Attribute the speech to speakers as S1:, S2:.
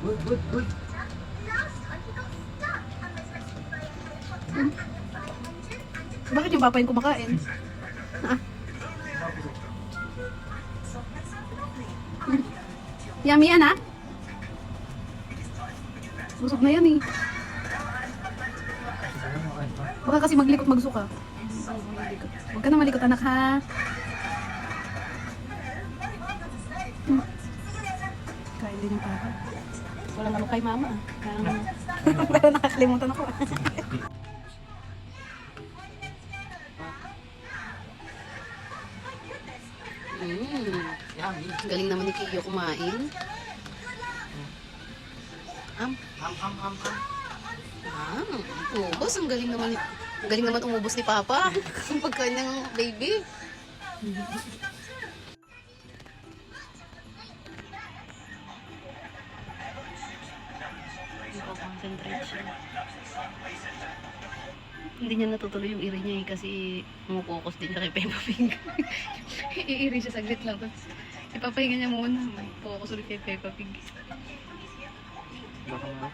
S1: Good, good, good.
S2: Bakit yung papa yung kumakain? Ha? Yummy yan, ha? Busog na yan, eh. Baka kasi maglikot magsuka. Huwag ka na malikot, anak, ha? Kain din yung papa. Walang ano kay mama, ah. Pero nakakalimutan ako.
S1: Yummy.
S2: Galing naman ni Kiyo kumain.
S1: Ham, ham, ham, ham.
S2: Ubos. Ang galing naman, ang galing naman umubos ni Papa. Ang pagkain ng baby. Concentrate siya. Hindi niya natutuloy yung iri niya, eh, kasi umupokus din siya kay Peppa Pig. Iiri siya saglit lang. Tapos ipapahinga niya muna. Focus ulit kay Peppa Pig.
S1: Baka